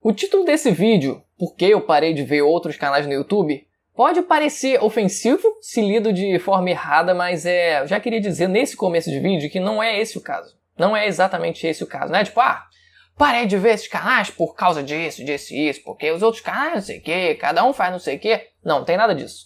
O título desse vídeo, Por que eu parei de ver outros canais no YouTube, pode parecer ofensivo se lido de forma errada, mas eu já queria dizer nesse começo de vídeo que não é esse o caso. Não é exatamente esse o caso, né? Tipo, parei de ver esses canais por causa disso, porque os outros canais não sei o que, cada um faz não sei o que. Não tem nada disso.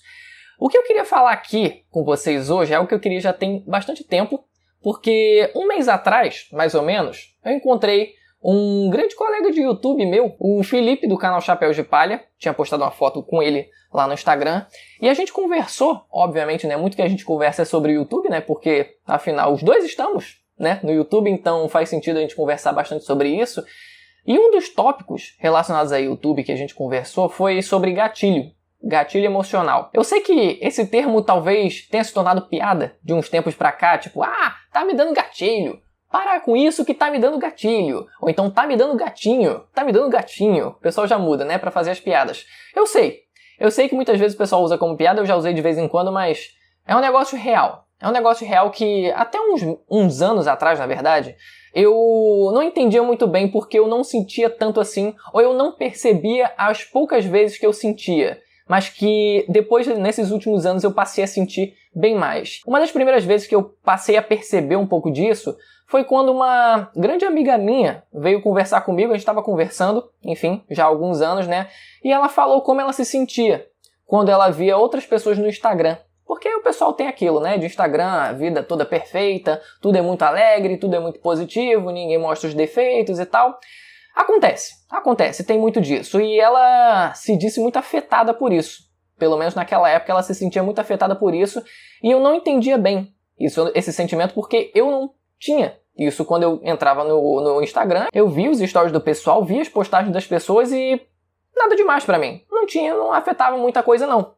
O que eu queria falar aqui com vocês hoje é algo que eu queria já tem bastante tempo, porque um mês atrás, mais ou menos, eu encontrei um grande colega de YouTube meu, o Felipe do canal Chapéu de Palha, tinha postado uma foto com ele lá no Instagram, e a gente conversou, obviamente, né, muito que a gente conversa é sobre o YouTube, né, porque afinal os dois estamos, né, no YouTube, então faz sentido a gente conversar bastante sobre isso. E um dos tópicos relacionados a YouTube que a gente conversou foi sobre gatilho emocional. Eu sei que esse termo talvez tenha se tornado piada de uns tempos pra cá, tipo, tá me dando gatilho. Para com isso que tá me dando gatilho. Ou então tá me dando gatinho. Tá me dando gatinho. O pessoal já muda, né? Pra fazer as piadas. Eu sei que muitas vezes o pessoal usa como piada, eu já usei de vez em quando, mas é um negócio real. É um negócio real que até uns anos atrás, na verdade, eu não entendia muito bem porque eu não sentia tanto assim, ou eu não percebia as poucas vezes que eu sentia. Mas que depois, nesses últimos anos, eu passei a sentir bem mais. Uma das primeiras vezes que eu passei a perceber um pouco disso foi quando uma grande amiga minha veio conversar comigo, a gente estava conversando, enfim, já há alguns anos, né? E ela falou como ela se sentia quando ela via outras pessoas no Instagram. Porque o pessoal tem aquilo, né? De Instagram, a vida toda perfeita, tudo é muito alegre, tudo é muito positivo, ninguém mostra os defeitos e tal. Acontece, tem muito disso. E ela se disse muito afetada por isso. Pelo menos naquela época ela se sentia muito afetada por isso. E eu não entendia bem esse sentimento porque eu não tinha isso. Quando eu entrava no Instagram, eu via os stories do pessoal, via as postagens das pessoas e nada demais pra mim. Não afetava muita coisa não.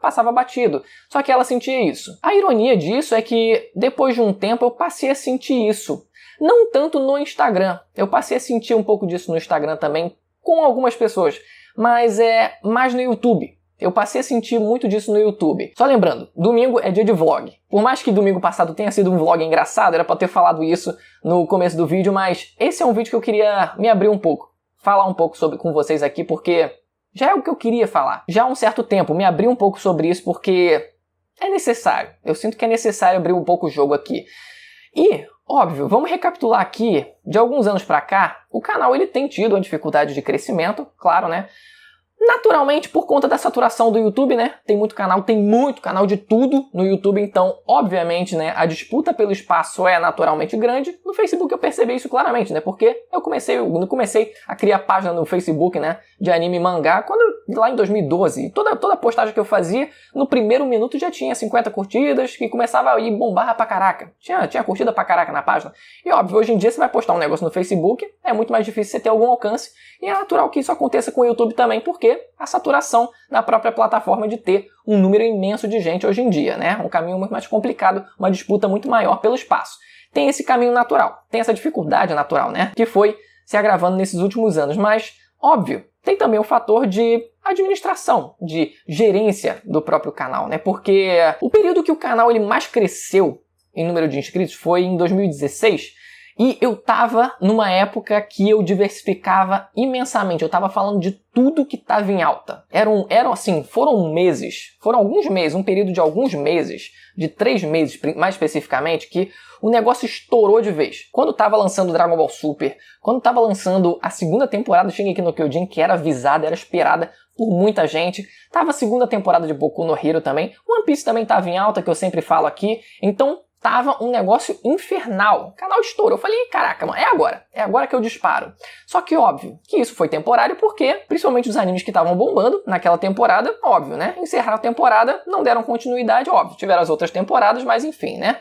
Passava batido. Só que ela sentia isso. A ironia disso é que depois de um tempo eu passei a sentir isso. Não tanto no Instagram. Eu passei a sentir um pouco disso no Instagram também, com algumas pessoas. Mas é mais no YouTube. Eu passei a sentir muito disso no YouTube. Só lembrando, domingo é dia de vlog. Por mais que domingo passado tenha sido um vlog engraçado, era pra ter falado isso no começo do vídeo, mas esse é um vídeo que eu queria me abrir um pouco. Falar um pouco com vocês aqui, porque já é o que eu queria falar. Já há um certo tempo, me abrir um pouco sobre isso, porque é necessário. Eu sinto que é necessário abrir um pouco o jogo aqui. E, óbvio, vamos recapitular aqui, de alguns anos pra cá, o canal ele tem tido uma dificuldade de crescimento, claro, né? Naturalmente, por conta da saturação do YouTube, né? Tem muito canal de tudo no YouTube, então, obviamente, né, a disputa pelo espaço é naturalmente grande. No Facebook eu percebi isso claramente, né? Porque eu comecei a criar página no Facebook, né, de anime e mangá, lá em 2012. Toda postagem que eu fazia, no primeiro minuto já tinha 50 curtidas, que começava a ir bombar pra caraca. Tinha curtida pra caraca na página. E óbvio, hoje em dia você vai postar um negócio no Facebook, é muito mais difícil você ter algum alcance, e é natural que isso aconteça com o YouTube também, porque a saturação da própria plataforma de ter um número imenso de gente hoje em dia, né? Um caminho muito mais complicado, uma disputa muito maior pelo espaço. Tem esse caminho natural, tem essa dificuldade natural, né? Que foi se agravando nesses últimos anos, mas, óbvio, tem também o fator de administração, de gerência do próprio canal, né? Porque o período que o canal ele mais cresceu em número de inscritos foi em 2016, e eu tava numa época que eu diversificava imensamente. Eu tava falando de tudo que tava em alta. Foram alguns meses, um período de alguns meses, de 3 meses mais especificamente, que o negócio estourou de vez. Quando tava lançando Dragon Ball Super, quando tava lançando a segunda temporada de Shingeki no Kyojin, que era avisada, era esperada por muita gente. Tava a segunda temporada de Boku no Hero também. One Piece também tava em alta, que eu sempre falo aqui. Então, tava um negócio infernal. O canal estourou. Eu falei, caraca, mano, é agora que eu disparo. Só que óbvio que isso foi temporário porque, principalmente os animes que estavam bombando naquela temporada, óbvio, né? Encerraram a temporada, não deram continuidade, óbvio. Tiveram as outras temporadas, mas enfim, né?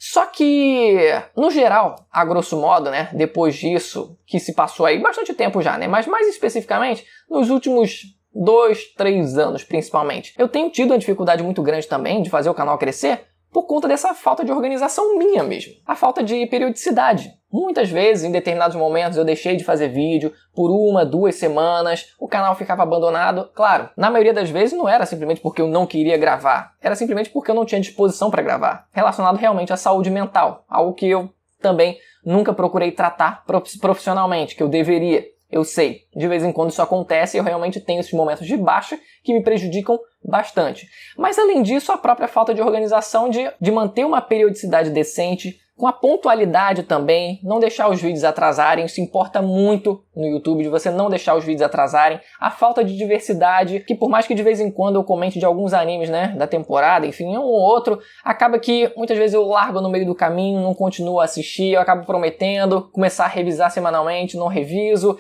Só que, no geral, a grosso modo, né, depois disso, que se passou aí bastante tempo já, né? Mas mais especificamente, nos últimos 2, 3 anos, principalmente, eu tenho tido uma dificuldade muito grande também de fazer o canal crescer, por conta dessa falta de organização minha mesmo. A falta de periodicidade. Muitas vezes, em determinados momentos, eu deixei de fazer vídeo por 1, 2 semanas, o canal ficava abandonado. Claro, na maioria das vezes não era simplesmente porque eu não queria gravar, era simplesmente porque eu não tinha disposição para gravar, relacionado realmente à saúde mental, algo que eu também nunca procurei tratar profissionalmente, que eu deveria. Eu sei, de vez em quando isso acontece e eu realmente tenho esses momentos de baixa que me prejudicam bastante. Mas além disso, a própria falta de organização de manter uma periodicidade decente, com a pontualidade também, não deixar os vídeos atrasarem, isso importa muito no YouTube, de você não deixar os vídeos atrasarem, a falta de diversidade, que por mais que de vez em quando eu comente de alguns animes, né, da temporada, enfim, um ou outro, acaba que muitas vezes eu largo no meio do caminho, não continuo a assistir, eu acabo prometendo começar a revisar semanalmente, não reviso,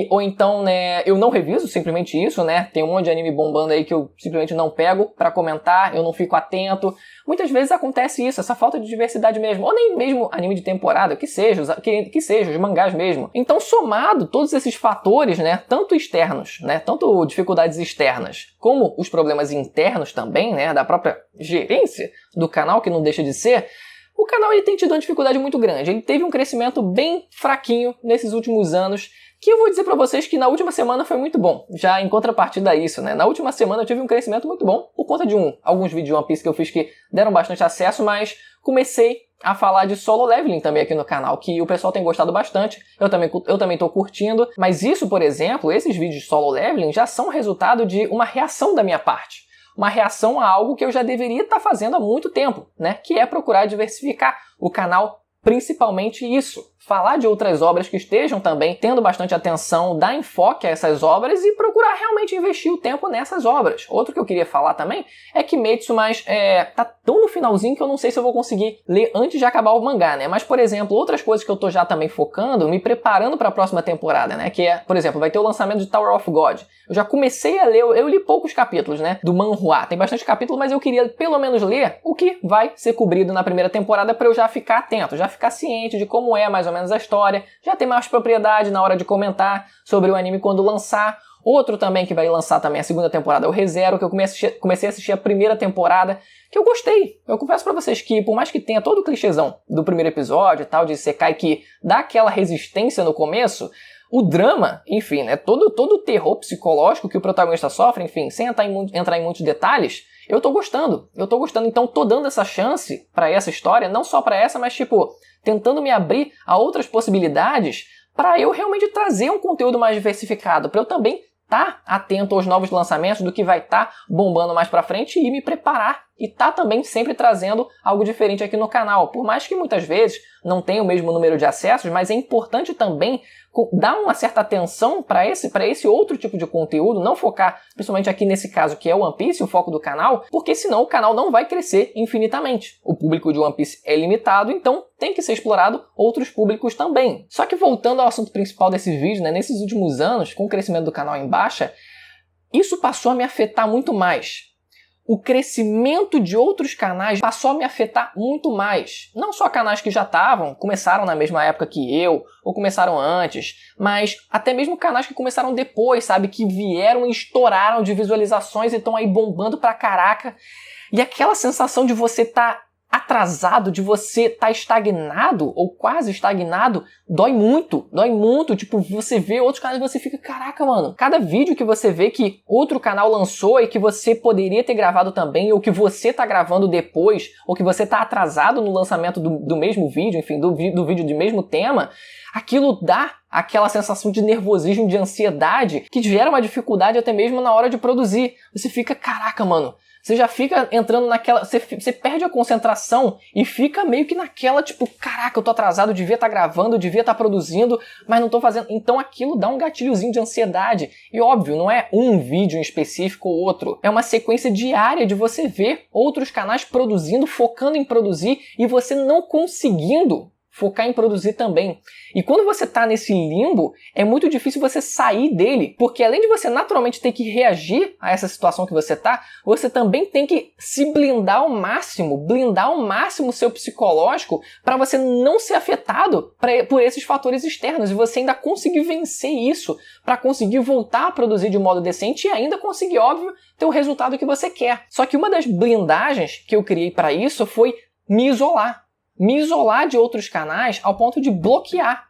ou então, né, eu não reviso, simplesmente isso, né, tem um monte de anime bombando aí que eu simplesmente não pego pra comentar, eu não fico atento. Muitas vezes acontece isso, essa falta de diversidade mesmo, ou nem mesmo anime de temporada, que seja os mangás mesmo. Então, somado todos esses fatores, né, tanto externos, né, tanto dificuldades externas, como os problemas internos também, né, da própria gerência do canal, que não deixa de ser, o canal ele tem tido uma dificuldade muito grande. Ele teve um crescimento bem fraquinho nesses últimos anos, que eu vou dizer pra vocês que na última semana foi muito bom. Já em contrapartida a isso, né? Na última semana eu tive um crescimento muito bom por conta de alguns vídeos de One Piece que eu fiz que deram bastante acesso, mas comecei a falar de solo leveling também aqui no canal, que o pessoal tem gostado bastante, eu também tô curtindo, mas isso, por exemplo, esses vídeos de solo leveling já são resultado de uma reação da minha parte. Uma reação a algo que eu já deveria estar fazendo há muito tempo, né? Que é procurar diversificar o canal, principalmente isso. Falar de outras obras que estejam também tendo bastante atenção, dar enfoque a essas obras e procurar realmente investir o tempo nessas obras. Outro que eu queria falar também é Kimetsu, mas tá tão no finalzinho que eu não sei se eu vou conseguir ler antes de acabar o mangá, né? Mas, por exemplo, outras coisas que eu tô já também focando, me preparando para a próxima temporada, né? Que é, por exemplo, vai ter o lançamento de Tower of God. Eu já comecei a ler, eu li poucos capítulos, né? Do manhwa. Tem bastante capítulo, mas eu queria pelo menos ler o que vai ser cobrido na primeira temporada para eu já ficar atento, já ficar ciente de como é mais ou menos a história, já ter mais propriedade na hora de comentar sobre o anime quando lançar. Outro também que vai lançar também a segunda temporada é o ReZero, que eu comecei a assistir a primeira temporada, que eu gostei. Eu confesso pra vocês que, por mais que tenha todo o clichêzão do primeiro episódio e tal, de Isekai que dá aquela resistência no começo, o drama, enfim, né, todo o terror psicológico que o protagonista sofre, enfim, sem entrar em muitos detalhes, eu tô gostando, então tô dando essa chance pra essa história, não só pra essa, mas tipo, tentando me abrir a outras possibilidades para eu realmente trazer um conteúdo mais diversificado, para eu também estar atento aos novos lançamentos, do que vai estar bombando mais pra frente e me preparar e tá também sempre trazendo algo diferente aqui no canal. Por mais que muitas vezes não tenha o mesmo número de acessos, mas é importante também dar uma certa atenção para esse outro tipo de conteúdo, não focar, principalmente aqui nesse caso que é o One Piece, o foco do canal, porque senão o canal não vai crescer infinitamente. O público de One Piece é limitado, então tem que ser explorado outros públicos também. Só que voltando ao assunto principal desse vídeo, né, nesses últimos anos, com o crescimento do canal em baixa, isso passou a me afetar muito mais. O crescimento de outros canais passou a me afetar muito mais. Não só canais que já começaram na mesma época que eu, ou começaram antes, mas até mesmo canais que começaram depois, sabe? Que vieram e estouraram de visualizações e estão aí bombando pra caraca. E aquela sensação de você estar atrasado, de você estar estagnado, ou quase estagnado, dói muito, tipo, você vê outros canais e você fica, caraca, mano, cada vídeo que você vê que outro canal lançou e que você poderia ter gravado também, ou que você tá gravando depois, ou que você tá atrasado no lançamento do mesmo vídeo, enfim, do vídeo de mesmo tema, aquilo dá aquela sensação de nervosismo, de ansiedade, que gera uma dificuldade até mesmo na hora de produzir. Você fica, caraca, mano, você já fica entrando naquela... Você perde a concentração e fica meio que naquela, tipo, caraca, eu tô atrasado, devia estar gravando, devia estar produzindo, mas não tô fazendo. Então aquilo dá um gatilhozinho de ansiedade. E óbvio, não é um vídeo em específico ou outro. É uma sequência diária de você ver outros canais produzindo, focando em produzir e você não conseguindo focar em produzir também. E quando você tá nesse limbo, é muito difícil você sair dele, porque além de você naturalmente ter que reagir a essa situação que você tá, você também tem que se blindar ao máximo o seu psicológico para você não ser afetado por esses fatores externos e você ainda conseguir vencer isso, para conseguir voltar a produzir de um modo decente e ainda conseguir, óbvio, ter o resultado que você quer. Só que uma das blindagens que eu criei para isso foi me isolar de outros canais ao ponto de bloquear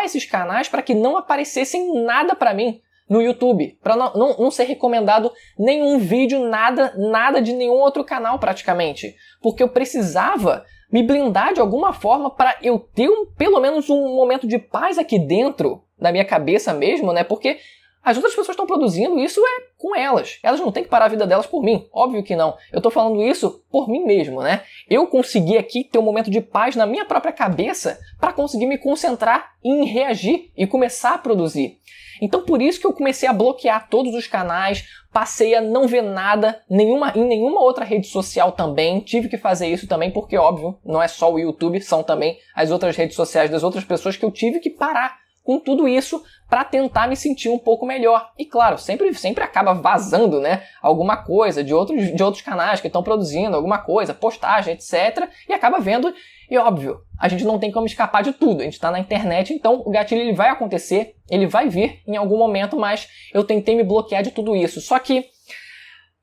esses canais para que não aparecessem nada para mim no YouTube, para não ser recomendado nenhum vídeo, nada de nenhum outro canal praticamente, porque eu precisava me blindar de alguma forma para eu ter pelo menos um momento de paz aqui dentro, da minha cabeça mesmo, né? Porque as outras pessoas estão produzindo, isso é com elas. Elas não têm que parar a vida delas por mim. Óbvio que não. Eu tô falando isso por mim mesmo, né? Eu consegui aqui ter um momento de paz na minha própria cabeça para conseguir me concentrar em reagir e começar a produzir. Então por isso que eu comecei a bloquear todos os canais, passei a não ver nada em nenhuma outra rede social também. Tive que fazer isso também porque, óbvio, não é só o YouTube, são também as outras redes sociais das outras pessoas que eu tive que parar com tudo isso para tentar me sentir um pouco melhor. E claro, sempre acaba vazando, né, alguma coisa de outros canais que estão produzindo alguma coisa, postagem, etc. E acaba vendo, e óbvio, a gente não tem como escapar de tudo. A gente está na internet, então o gatilho ele vai acontecer, ele vai vir em algum momento, mas eu tentei me bloquear de tudo isso. Só que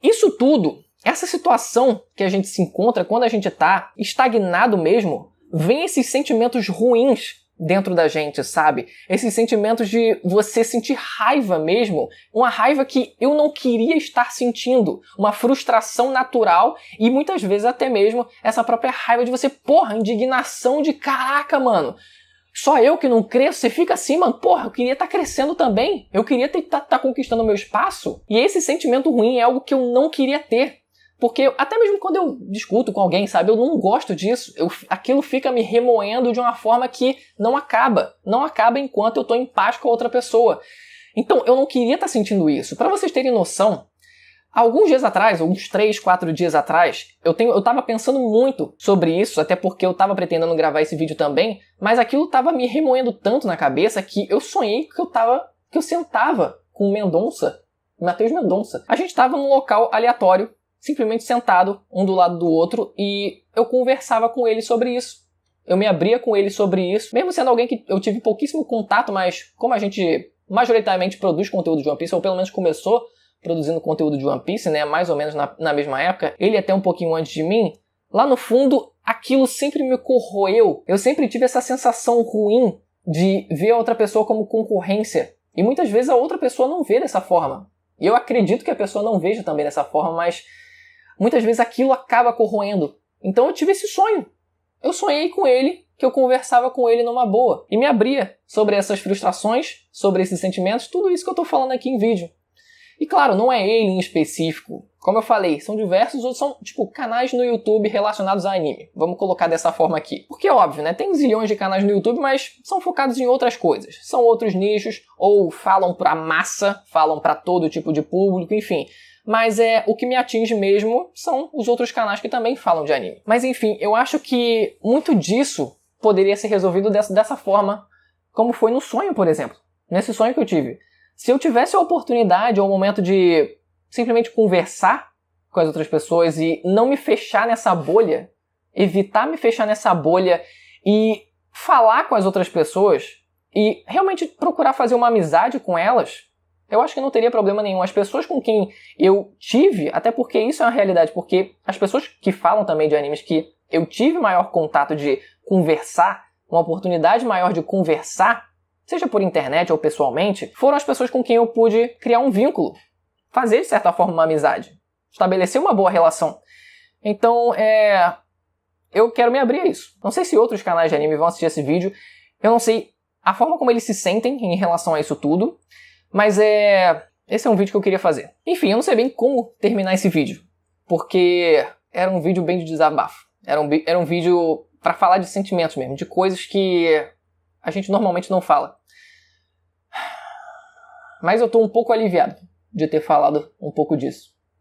isso tudo, essa situação que a gente se encontra quando a gente está estagnado mesmo, vem esses sentimentos ruins dentro da gente, sabe? Esses sentimentos de você sentir raiva mesmo, uma raiva que eu não queria estar sentindo, uma frustração natural e muitas vezes até mesmo essa própria raiva de você, indignação de caraca, mano, só eu que não cresço, você fica assim, mano, eu queria estar crescendo também, eu queria estar conquistando o meu espaço, e esse sentimento ruim é algo que eu não queria ter. Porque até mesmo quando eu discuto com alguém, sabe, eu não gosto disso. Aquilo fica me remoendo de uma forma que não acaba. Não acaba enquanto eu estou em paz com a outra pessoa. Então eu não queria estar sentindo isso. Para vocês terem noção, alguns dias atrás, uns 3, 4 dias atrás, eu tava pensando muito sobre isso, até porque eu tava pretendendo gravar esse vídeo também, mas aquilo tava me remoendo tanto na cabeça que eu sonhei que eu sentava com o Mendonça, Matheus Mendonça. A gente tava num local aleatório, simplesmente sentado um do lado do outro, e eu conversava com ele sobre isso. Eu me abria com ele sobre isso, mesmo sendo alguém que eu tive pouquíssimo contato, mas como a gente majoritariamente produz conteúdo de One Piece, ou pelo menos começou produzindo conteúdo de One Piece, né, mais ou menos na mesma época, ele até um pouquinho antes de mim, lá no fundo, aquilo sempre me corroeu. Eu sempre tive essa sensação ruim de ver a outra pessoa como concorrência. E muitas vezes a outra pessoa não vê dessa forma. E eu acredito que a pessoa não veja também dessa forma, mas muitas vezes aquilo acaba corroendo. Então eu tive esse sonho. Eu sonhei com ele, que eu conversava com ele numa boa. E me abria sobre essas frustrações, sobre esses sentimentos, tudo isso que eu tô falando aqui em vídeo. E claro, não é ele em específico. Como eu falei, são diversos outros, são canais no YouTube relacionados a anime. Vamos colocar dessa forma aqui. Porque é óbvio, né? Tem zilhões de canais no YouTube, mas são focados em outras coisas. São outros nichos, ou falam pra massa, falam pra todo tipo de público, enfim. Mas o que me atinge mesmo são os outros canais que também falam de anime. Mas enfim, eu acho que muito disso poderia ser resolvido dessa forma, como foi no sonho, por exemplo. Nesse sonho que eu tive. Se eu tivesse a oportunidade ou o momento de simplesmente conversar com as outras pessoas e não me fechar nessa bolha, evitar me fechar nessa bolha e falar com as outras pessoas e realmente procurar fazer uma amizade com elas, eu acho que não teria problema nenhum. As pessoas com quem eu tive, até porque isso é uma realidade, porque as pessoas que falam também de animes que eu tive maior contato de conversar, uma oportunidade maior de conversar, seja por internet ou pessoalmente, foram as pessoas com quem eu pude criar um vínculo, fazer de certa forma uma amizade, estabelecer uma boa relação. Então, eu quero me abrir a isso. Não sei se outros canais de anime vão assistir esse vídeo, eu não sei a forma como eles se sentem em relação a isso tudo, mas esse é um vídeo que eu queria fazer. Enfim, eu não sei bem como terminar esse vídeo, porque era um vídeo bem de desabafo. Era um vídeo para falar de sentimentos mesmo, de coisas que a gente normalmente não fala. Mas eu tô um pouco aliviado de ter falado um pouco disso.